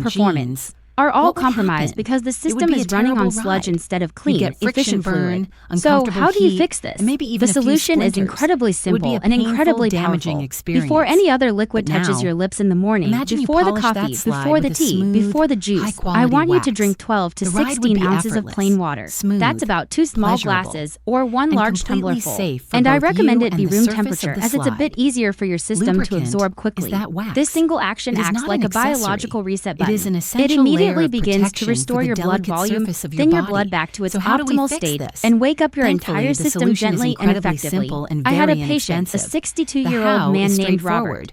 on performance jeans, are all what would compromised happen? because the It would system be a is running on terrible sludge ride. instead of You'd clean, get friction efficient burn, fluid. So uncomfortable how do you heat, fix this? and maybe even The a few solution is splinters. incredibly It would be simple a and painful, incredibly damaging powerful. experience. Before any other liquid But touches now, your lips in the morning, imagine you before the polish coffee, that slide before the with a tea, smooth, before the juice, I high-quality want you to wax. drink 12 to The ride would 16 be ounces of effortless, plain water. smooth, That's about 2 small pleasurable, glasses or 1 and large tumbler completely full. safe for And I both recommend you it and be the room surface of temperature the as it's a bit slide. easier for your system to Lubricant absorb is quickly. that wax. This single action It is acts not like an a accessory. biological reset It button. is an It essential immediately layer of begins to protection for restore the your blood delicate volume, surface of your thin your body. blood back to its So how do we optimal fix state, this? and wake up your Thankfully, entire the system solution is gently and incredibly effectively. simple and I had a very patient, a inexpensive. The 62-year-old how man is named straightforward. Robert.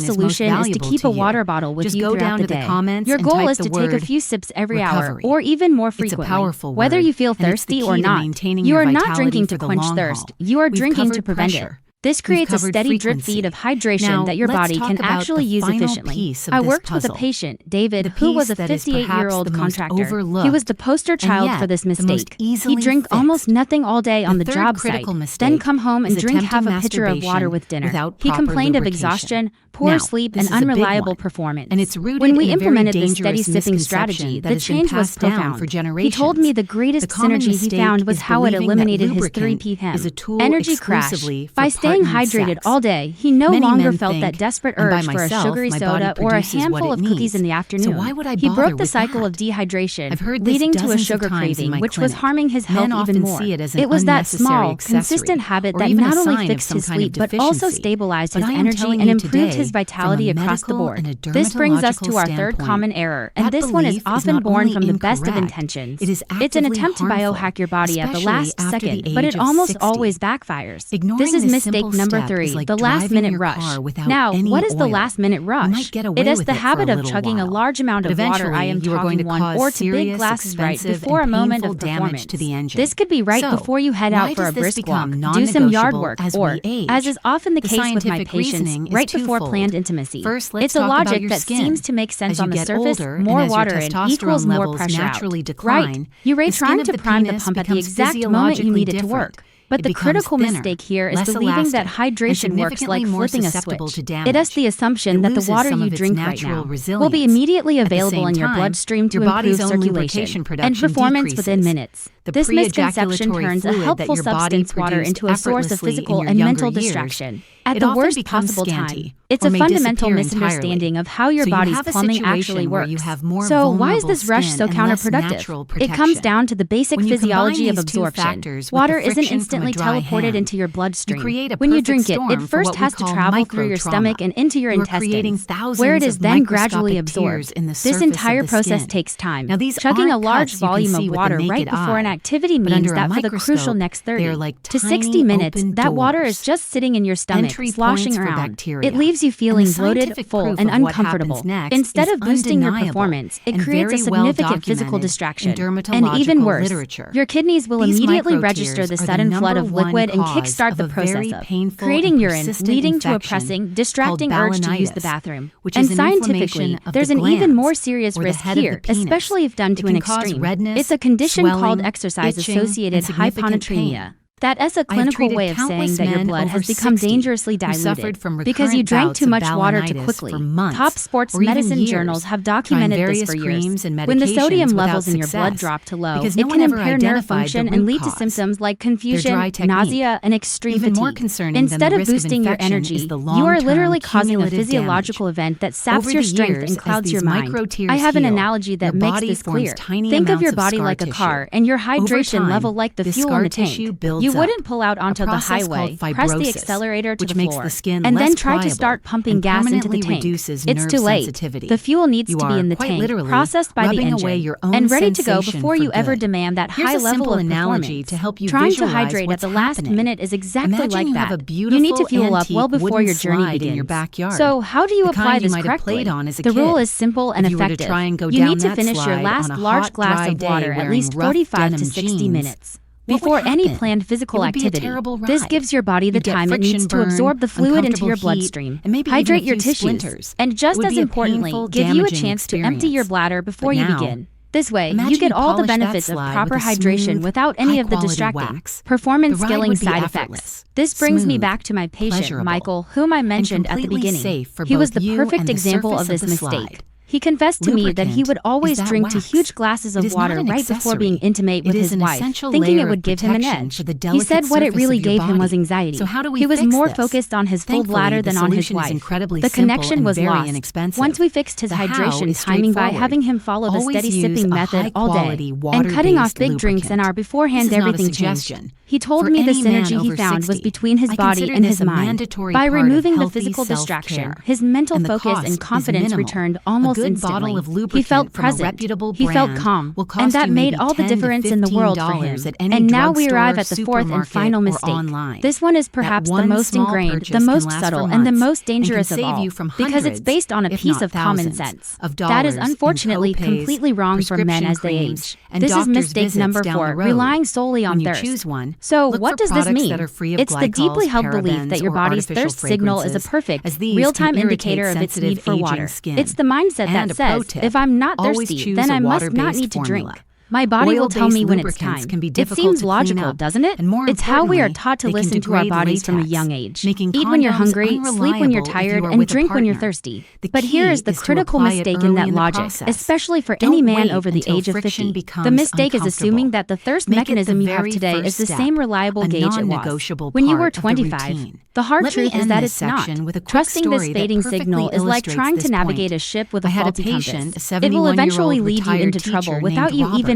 simple solution is to keep a water bottle with you throughout the day. Your goal is to take a few sips every hour, or even more frequently. Whether you feel thirsty or not, you are not drinking to quench thirst. You are drinking to prevent it. This creates a steady drip feed of hydration that your body can actually use efficiently. I worked with a patient, David, who was a 58-year-old contractor. He was the poster child for this mistake. He'd drink almost nothing all day on the job site, then come home and drink half a pitcher of water with dinner. He complained of exhaustion, poor sleep, and unreliable performance. When we implemented the steady sipping strategy, the change was profound. He told me the greatest synergy he found was how it eliminated his 3 p.m. energy crash. By staying hydrated all day, he no longer felt that desperate urge for a sugary soda or a handful of cookies in the afternoon. He broke the cycle of dehydration, leading to a sugar craving, which was harming his health even more. It was that small, consistent habit that not only fixed his sleep but also stabilized his energy and improved his loses vitality across the board. This brings us to our third common error, and this one is often born from the best of intentions. It's an attempt to biohack your body at the last second, but it almost always backfires. This is mistake number 3, the last-minute rush. Now, what is the last-minute rush? It is the habit of chugging a large amount of water. I am talking 1 or 2 big glasses right before a moment of performance. This could be right before you head out for a brisk walk, do some yard work, or, as is often the case with my patients, right before planned intimacy. It's a logic that seems to make sense on the surface. More water in equals more pressure out. Right. You're trying to prime the pump at the exact moment you need it to work. But the critical mistake here is believing that hydration works like flipping a switch. It is the assumption that the water you drink right now will be immediately available in your bloodstream to improve circulation and performance within minutes. This misconception turns a helpful substance, water, into a source of physical and mental distraction at the worst possible time. It's a fundamental misunderstanding of how your body's plumbing actually works. So why is this rush so counterproductive? It comes down to the basic physiology of absorption. Water isn't instantly teleported into your bloodstream. When you drink it, it first has to travel through your stomach and into your intestines, where it is then gradually absorbed. This entire process takes time. Chugging a large volume of water right before an activity means that for the crucial next 30 to 60 minutes, that water is just sitting in your stomach, sloshing around. It leaves you feeling bloated, full, and uncomfortable. Instead of boosting your performance, it creates a significant physical distraction. And even worse, your kidneys will immediately register the sudden flood of liquid and kickstart the process of creating urine, leading to a pressing, distracting urge to use the bathroom. And scientifically, there's an even more serious risk here, especially if done to an extreme. It's a condition called exercise-associated hyponatremia. That is a clinical way of saying that your blood has become dangerously diluted because you drank too much water too quickly. Top sports medicine journals have documented this for years. When the sodium levels in your blood drop to low, it can impair nerve function and lead to symptoms like confusion, nausea, and extreme fatigue. Instead of boosting your energy, you are literally causing a physiological event that saps your strength and clouds your mind. I have an analogy that makes this clear. Think of your body like a car and your hydration level like the fuel in the tank. You wouldn't pull out onto the highway, press the accelerator to the floor, and then try to start pumping gas into the tank. It's too late. The fuel needs to be in the tank, processed by the engine, and ready to go before you ever demand that high level of performance. Trying to hydrate at the last minute is exactly like that. You need to fuel up well before your journey begins. So how do you apply this correctly? The rule is simple and effective. You need to finish your last large glass of water at least 45 to 60 minutes. Before any planned physical activity, this gives your body the time it needs to absorb the fluid into your bloodstream, hydrate your tissues, and just as importantly, give you a chance to empty your bladder before you begin. This way, you get all the benefits of proper hydration without any of the distracting, performance-killing side effects. This brings me back to my patient, Michael, whom I mentioned at the beginning. He was the perfect example of this mistake. He confessed to me that he would always drink 2 huge glasses of water right before being intimate with his wife, thinking it would give him an edge. He said what it really gave him was anxiety. He was more focused on his full bladder than on his wife. The connection was lost. Once we fixed his hydration timing by having him follow the steady sipping method all day and cutting off big drinks an hour beforehand, everything changed. He told me the synergy he found was between his body and his mind. By removing the physical distraction, his mental focus and confidence returned almost instantly. He felt present, he felt calm, and that made all the difference in the world for him. And now we arrive at the fourth and final mistake. This one is perhaps the most ingrained, the most subtle, and the most dangerous of all, because it's based on a piece of common sense. That is unfortunately completely wrong for men as they age. This is mistake number 4, relying solely on thirst. So what does this mean? It's the deeply held belief that your body's thirst signal is a perfect, real-time indicator of its need for water. It's the mindset that says, if I'm not thirsty, then I must not need to drink. My body will tell me when it's time. It seems logical, doesn't it? It's how we are taught to listen to our bodies from a young age. Eat when you're hungry, sleep when you're tired, and drink when you're thirsty. But here is the critical mistake in that logic, especially for any man over the age of 50. The mistake is assuming that the thirst mechanism you have today is the same reliable gauge it was when you were 25. The hard truth is that it's not. Trusting this fading signal is like trying to navigate a ship with a faulty compass. It will eventually lead you into trouble without you even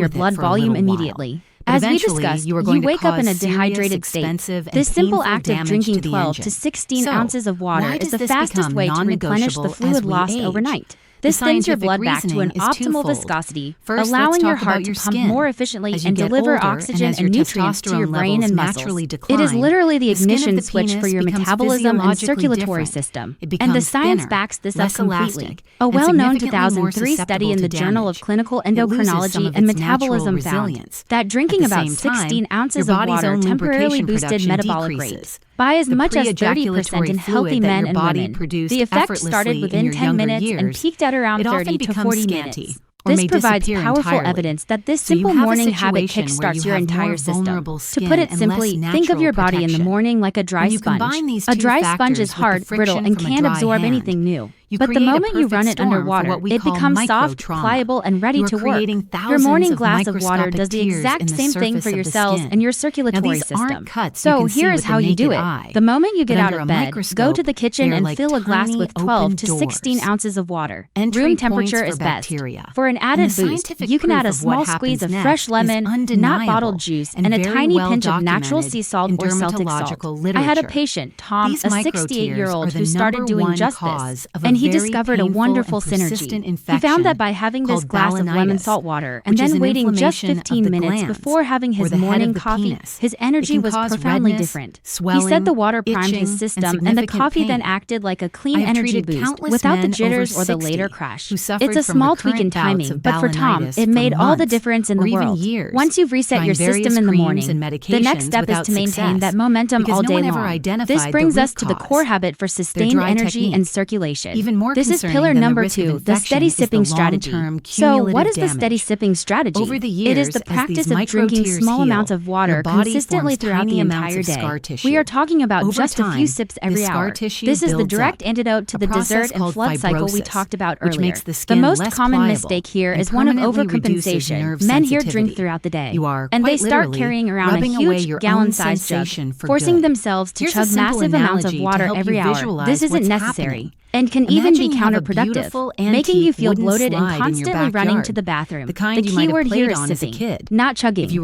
your blood volume immediately. As we discussed, you wake up in a dehydrated state. This simple act of drinking 12 to 16 ounces of water is the fastest way to replenish the fluid lost overnight. This thins your blood back to an optimal viscosity, allowing your heart to pump more efficiently and deliver oxygen and nutrients to your brain and muscles. It is literally the ignition switch for your metabolism and circulatory system. And the science backs this up completely. A well-known 2003 study in the Journal of Clinical Endocrinology and Metabolism found that drinking about 16 ounces of water temporarily boosted metabolic rate by as much as 30% in healthy men and women. The effect started within 10 minutes and peaked at around 30 to 40 minutes. This provides powerful evidence that this simple morning habit kickstarts your entire system. To put it simply, think of your body in the morning like a dry sponge. A dry sponge is hard, brittle, and can't absorb anything new. But the moment you run it underwater, it becomes soft, pliable, and ready to work. Your morning glass of water does the exact same thing for your cells and your circulatory system. So here is how you do it. The moment you get out of bed, go to the kitchen and fill a glass with 12 to 16 ounces of water. Room temperature is best. For an added boost, you can add a small squeeze of fresh lemon, not bottled juice, and a tiny pinch of natural sea salt or Celtic salt. I had a patient, Tom, a 68-year-old, who started doing just this, and he discovered a wonderful synergy. He found that by having this glass of lemon salt water and then waiting just 15 minutes before having his morning coffee, his energy was profoundly different. He said the water primed his system, and the coffee then acted like a clean energy boost without the jitters or the later crash. It's a small tweak in timing, but for Tom, it made all the difference in the world. Once you've reset your system in the morning, the next step is to maintain that momentum all day long. This brings us to the core habit for sustained energy and circulation. This is pillar number 2, the steady sipping strategy. So, what is the steady sipping strategy? It is the practice of drinking small amounts of water consistently throughout the entire day. We are talking about just a few sips every hour. This is the direct antidote to the dessert and flood cycle we talked about earlier. The most common mistake here is one of overcompensation. Men here drink throughout the day, and they start carrying around a huge gallon-sized jug, forcing themselves to chug massive amounts of water every hour. This isn't necessary and can even be counterproductive, making you feel bloated and constantly running to the bathroom. The key word here is sipping, not chugging.